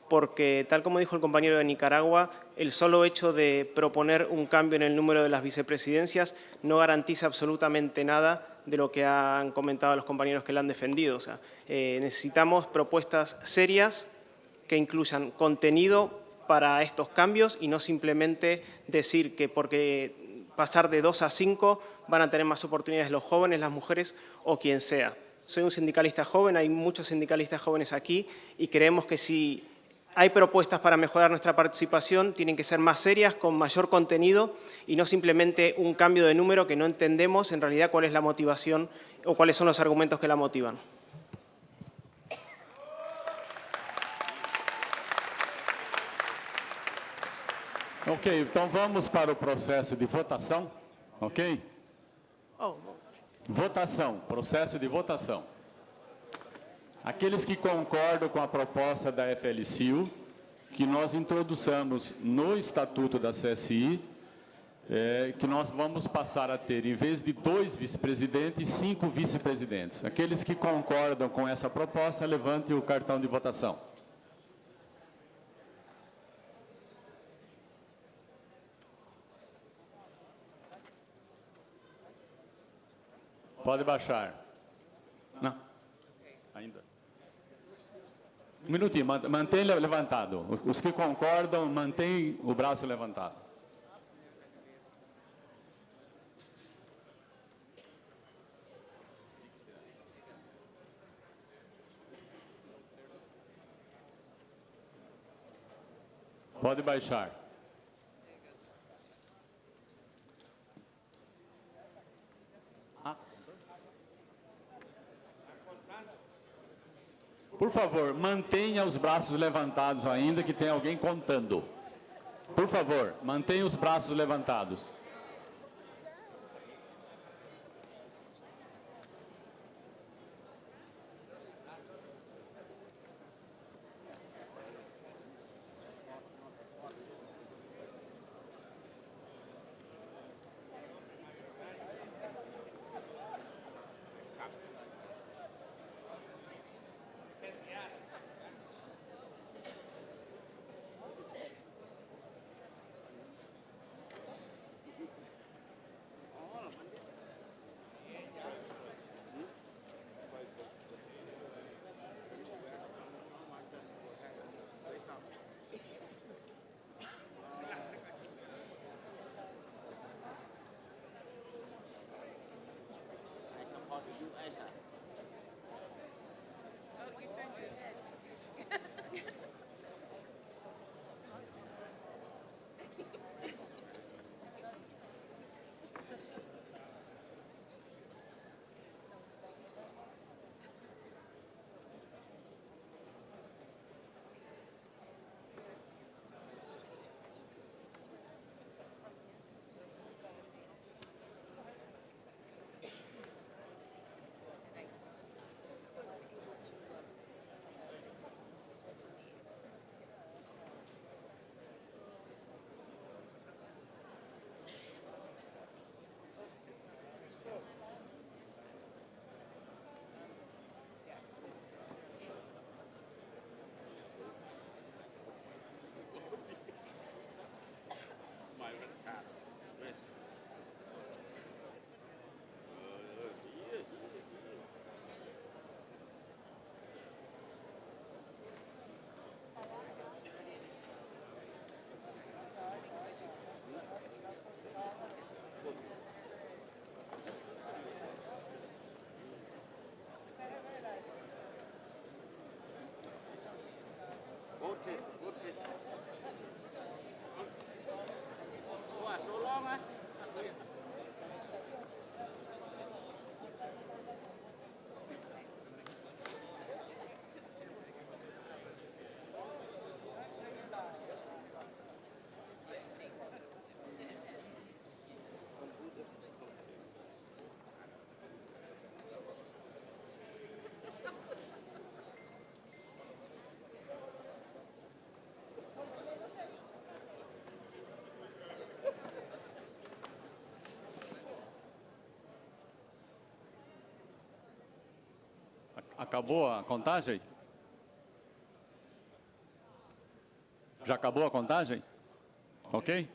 porque, tal como dijo el compañero de Nicaragua, el solo hecho de proponer un cambio en el número de las vicepresidencias no garantiza absolutamente nada de lo que han comentado los compañeros que la han defendido. O sea, necesitamos propuestas serias que incluyan contenido para estos cambios y no simplemente decir que porque pasar de 2 a 5 van a tener más oportunidades los jóvenes, las mujeres o quien sea. Soy un sindicalista joven, hay muchos sindicalistas jóvenes aquí y creemos que si hay propuestas para mejorar nuestra participación, tienen que ser más serias, con mayor contenido y no simplemente un cambio de número que no entendemos en realidad cuál es la motivación o cuáles son los argumentos que la motivan. Ok, então vamos para o processo de votação, ok? Votação, processo de votação. Aqueles que concordam com a proposta da FLCIU, que nós introduçamos no Estatuto da CSI, que nós vamos passar a ter, em vez de 2 vice-presidentes, 5 vice-presidentes. Aqueles que concordam com essa proposta, levante o cartão de votação. Pode baixar. Não. Ainda. Um minutinho, mantenha levantado. Os que concordam, mantêm o braço levantado. Pode baixar. Por favor, mantenha os braços levantados ainda, que tem alguém contando. Por favor, mantenha os braços levantados. Acabou a contagem? Já acabou a contagem? Ok?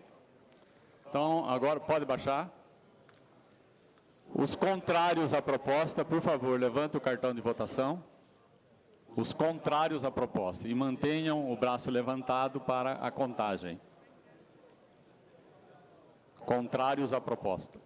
Então, agora pode baixar. Os contrários à proposta, por favor, levante o cartão de votação. os contrários à proposta e mantenham o braço levantado para a contagem. Contrários à proposta.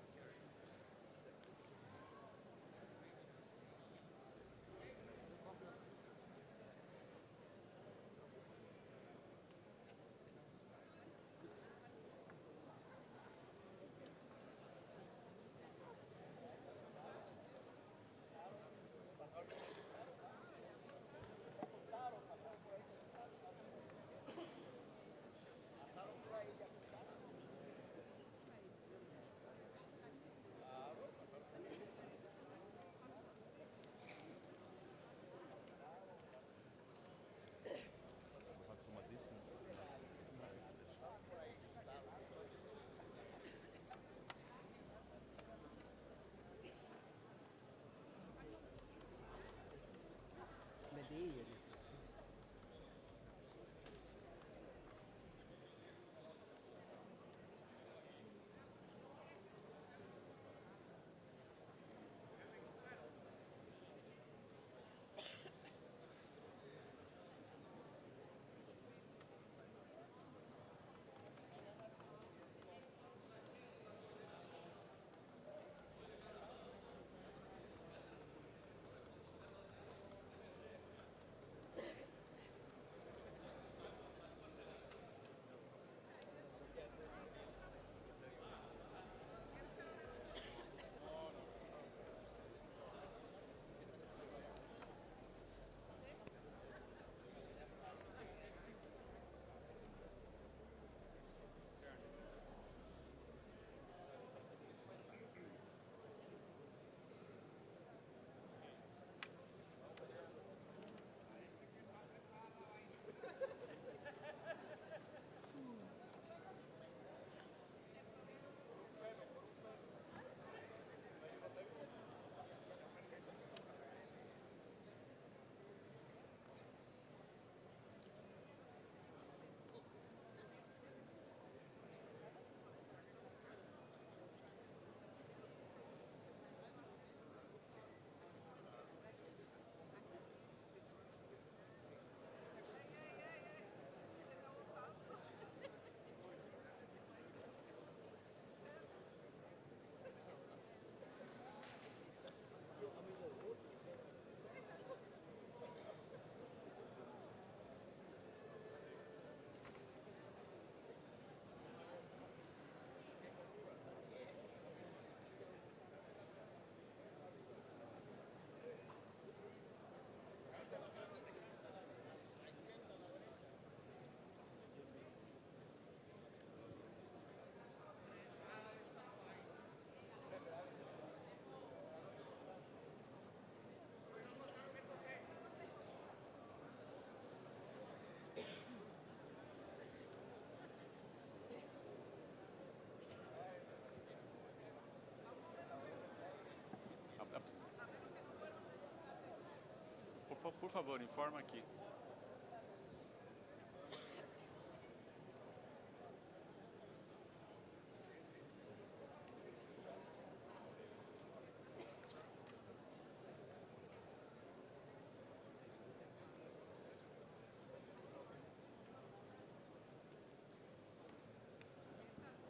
Por favor, informa aqui.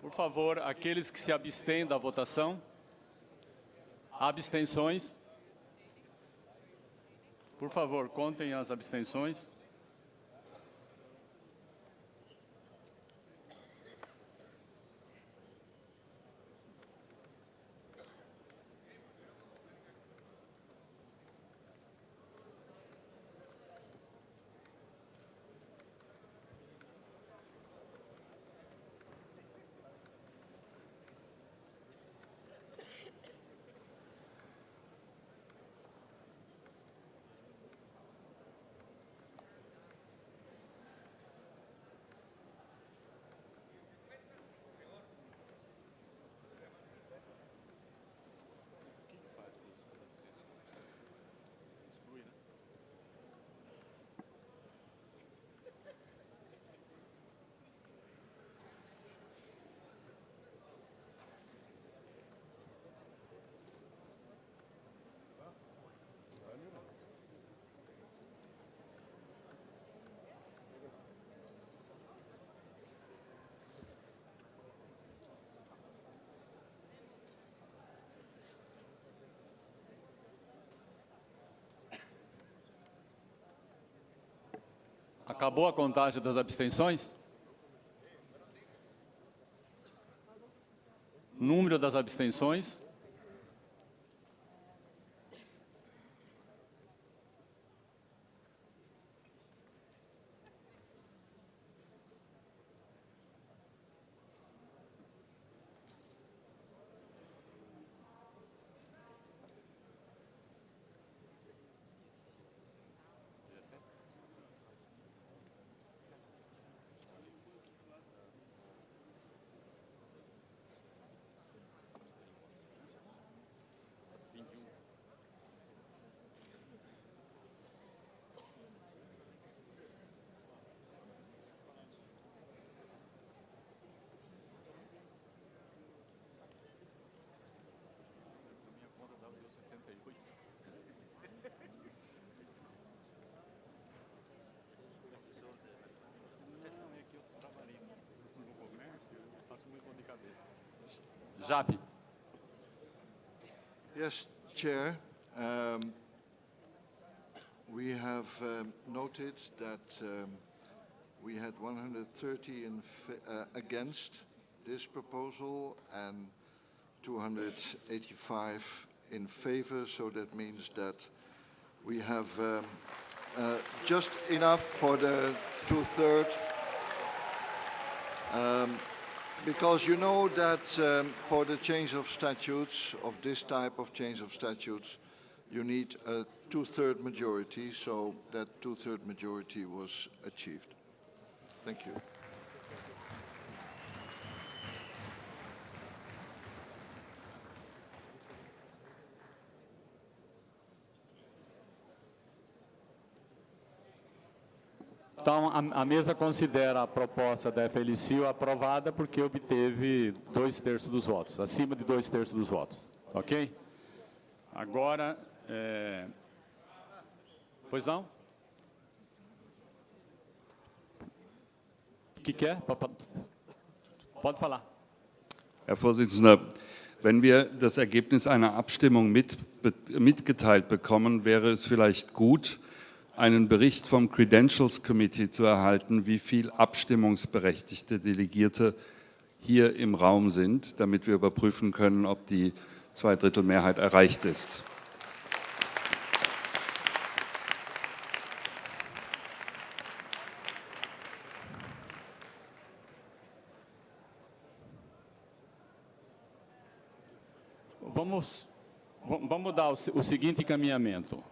Por favor, aqueles que se abstêm da votação. Abstenções. Por favor, contem as abstenções. Acabou a contagem das abstenções? Número das abstenções? Jape. Yes, Chair. We have noted that we had 130 against this proposal and 285 in favor, so that means that we have just enough for the two-thirds. Because you know that for the change of statutes, of this type of change of statutes, you need a two-thirds majority, so that two-thirds majority was achieved. Thank you. Então, a mesa considera a proposta da FLCIO aprovada porque obteve 2/3 dos votos, acima de 2/3 dos votos. Ok? Agora, pois não? O que quer? Pode falar. Herr Vorsitzender, wenn wir das Ergebnis einer Abstimmung mitgeteilt bekommen, wäre es vielleicht gut, einen Bericht vom Credentials Committee zu erhalten, wie viel abstimmungsberechtigte Delegierte hier im Raum sind, damit wir überprüfen können, ob die Zweidrittelmehrheit erreicht ist. Vamos dar o seguinte encaminhamento.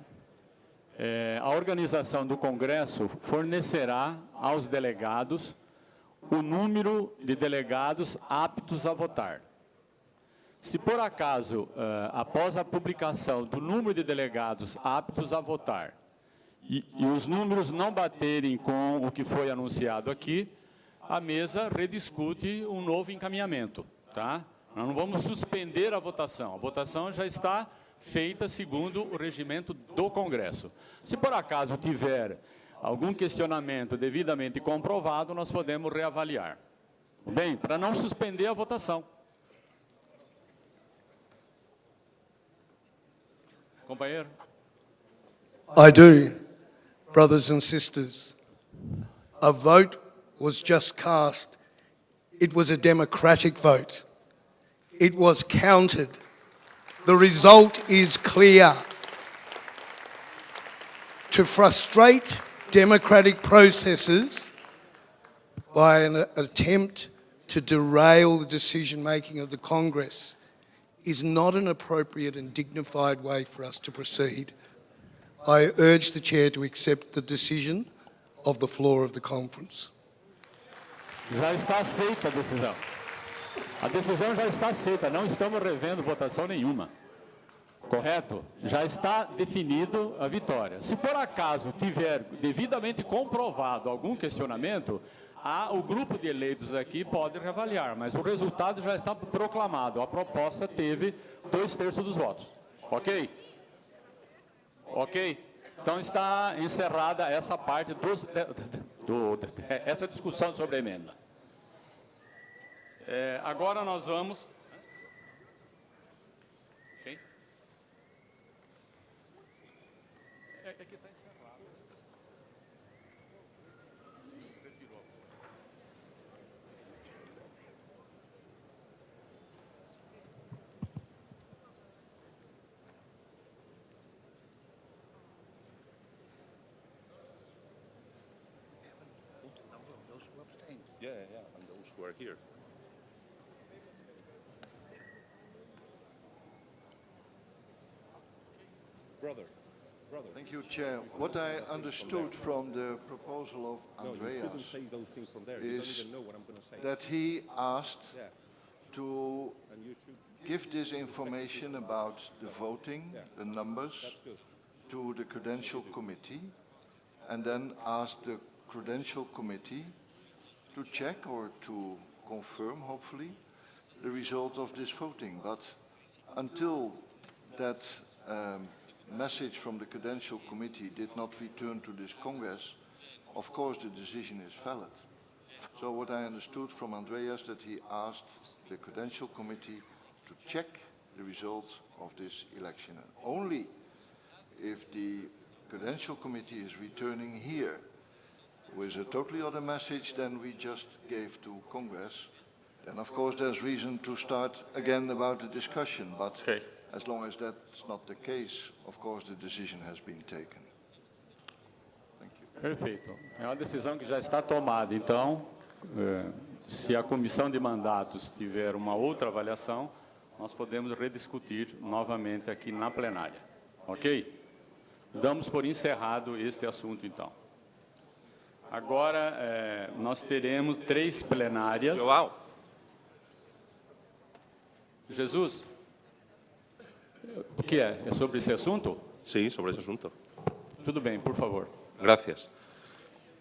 A organização do Congresso fornecerá aos delegados o número de delegados aptos a votar. Se por acaso, após a publicação do número de delegados aptos a votar, e os números não baterem com o que foi anunciado aqui, a mesa rediscute um novo encaminhamento, tá? Nós não vamos suspender a votação já está feita segundo o regimento do Congresso. Se por acaso tiver algum questionamento devidamente comprovado, nós podemos reavaliar. Bem, para não suspender a votação. Companheiro? I do, brothers and sisters. A vote was just cast. It was a democratic vote. It was counted. The result is clear. To frustrate democratic processes by an attempt to derail the decision-making of the Congress is not an appropriate and dignified way for us to proceed. I urge the Chair to accept the decision of the floor of the conference. Já está aceita a decisão. A decisão já está aceita, não estamos revendo votação nenhuma. Correto? Já está definido a vitória. Se por acaso tiver devidamente comprovado algum questionamento, o grupo de eleitos aqui pode reavaliar, mas o resultado já está proclamado. A proposta teve 2/3 dos votos. Ok? Ok? Então está encerrada essa parte, essa discussão sobre a emenda. Agora nós vamos... Okay. É que está encerrado. were here. Brother. Thank you, Chair. What I understood from the proposal of Andreas is that he asked to give this information about the voting, the numbers, to the Credential Committee, and then asked the Credential Committee to check or to confirm, hopefully, the result of this voting. But until that message from the Credential Committee did not return to this Congress, of course the decision is valid. So what I understood from Andreas, that he asked the Credential Committee to check the results of this election. And only if the Credential Committee is returning here with a totally other message than we just gave to Congress, then of course there's reason to start again about the discussion. But as long as that's not the case, of course the decision has been taken. Thank you. Perfeito. É uma decisão que já está tomada. Então, se a comissão de mandatos tiver uma outra avaliação, nós podemos rediscutir novamente aqui na plenária. Ok? Damos por encerrado este assunto, então. Agora, nós teremos 3 plenárias. João. Jesus? O que é? É sobre esse assunto? Sí, sobre ese asunto. Tudo bem, por favor. Gracias.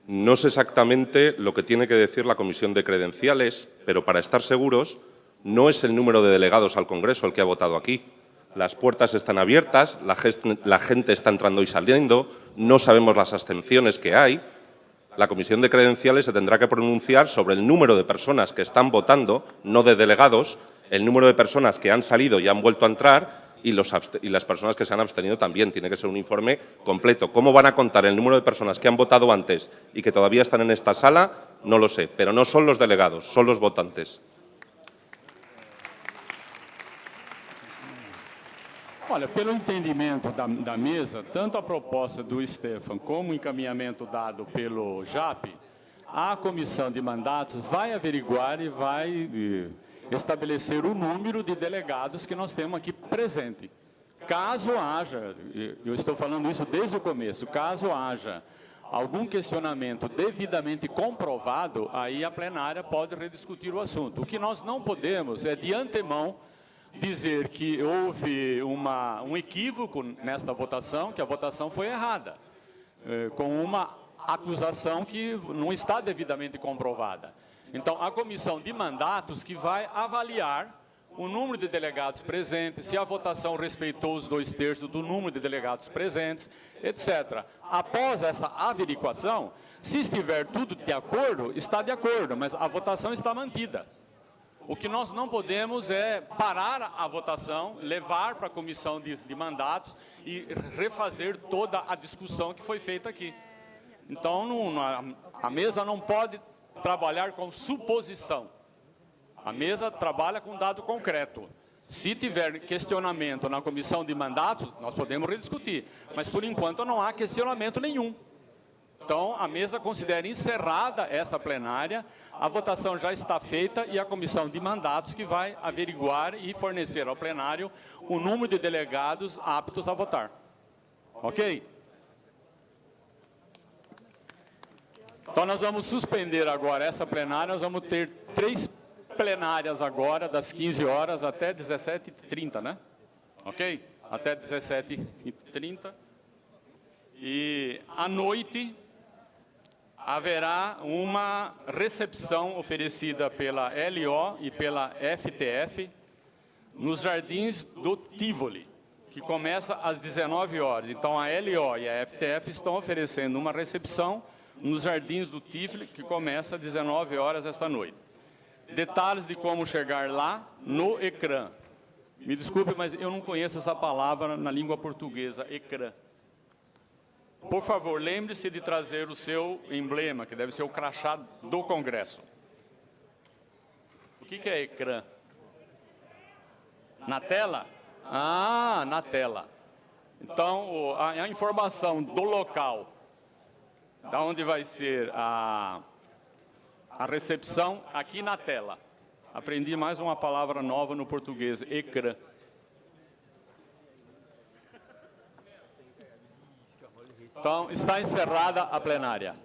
No sé exactamente lo que tiene que decir la Comisión de Credenciales, pero para estar seguros, no es el número de delegados al Congreso el que ha votado aquí. Las puertas están abiertas, la gente está entrando y saliendo, no sabemos las abstenciones que hay. La Comisión de Credenciales se tendrá que pronunciar sobre el número de personas que están votando, no de delegados, el número de personas que han salido y han vuelto a entrar, y las personas que se han abstenido también. Tiene que ser un informe completo. ¿Cómo van a contar el número de personas que han votado antes y que todavía están en esta sala? No lo sé, pero no son los delegados, son los votantes. Olha, pelo entendimento da mesa, tanto a proposta do Stefan como o encaminhamento dado pelo JAP, a comissão de mandatos vai averiguar e vai estabelecer o número de delegados que nós temos aqui presente. Caso haja, eu estou falando isso desde o começo, caso haja algum questionamento devidamente comprovado, aí a plenária pode rediscutir o assunto. O que nós não podemos é, de antemão, dizer que houve um equívoco nesta votação, que a votação foi errada, com uma acusação que não está devidamente comprovada. Então, a comissão de mandatos que vai avaliar o número de delegados presentes, se a votação respeitou os 2/3 do número de delegados presentes, etc. Após essa averiguação, se estiver tudo de acordo, está de acordo, mas a votação está mantida. O que nós não podemos é parar a votação, levar para a comissão de mandatos e refazer toda a discussão que foi feita aqui. Então, a mesa não pode trabalhar com suposição. A mesa trabalha com dado concreto. Se tiver questionamento na comissão de mandatos, nós podemos rediscutir. Mas, por enquanto, não há questionamento nenhum. Então, a mesa considera encerrada essa plenária, a votação já está feita e a comissão de mandatos que vai averiguar e fornecer ao plenário o número de delegados aptos a votar. Ok? Então, nós vamos suspender agora essa plenária, nós vamos ter 3 plenárias agora, das 15 horas até 17h30, né? Ok? Até 17h30. E à noite haverá uma recepção oferecida pela LO e pela FTF nos Jardins do Tivoli, que começa às 19 horas. Então, a LO e a FTF estão oferecendo uma recepção nos Jardins do Tivoli, que começa às 19 horas esta noite. Detalhes de como chegar lá no ecrã. Me desculpe, mas eu não conheço essa palavra na língua portuguesa, ecrã. Por favor, lembre-se de trazer o seu emblema, que deve ser o crachá do Congresso. O que é ecrã? Na tela? Ah, na tela. Então, a informação do local, da onde vai ser a A recepção aqui na tela. Aprendi mais uma palavra nova no português, ecrã. Então, está encerrada a plenária.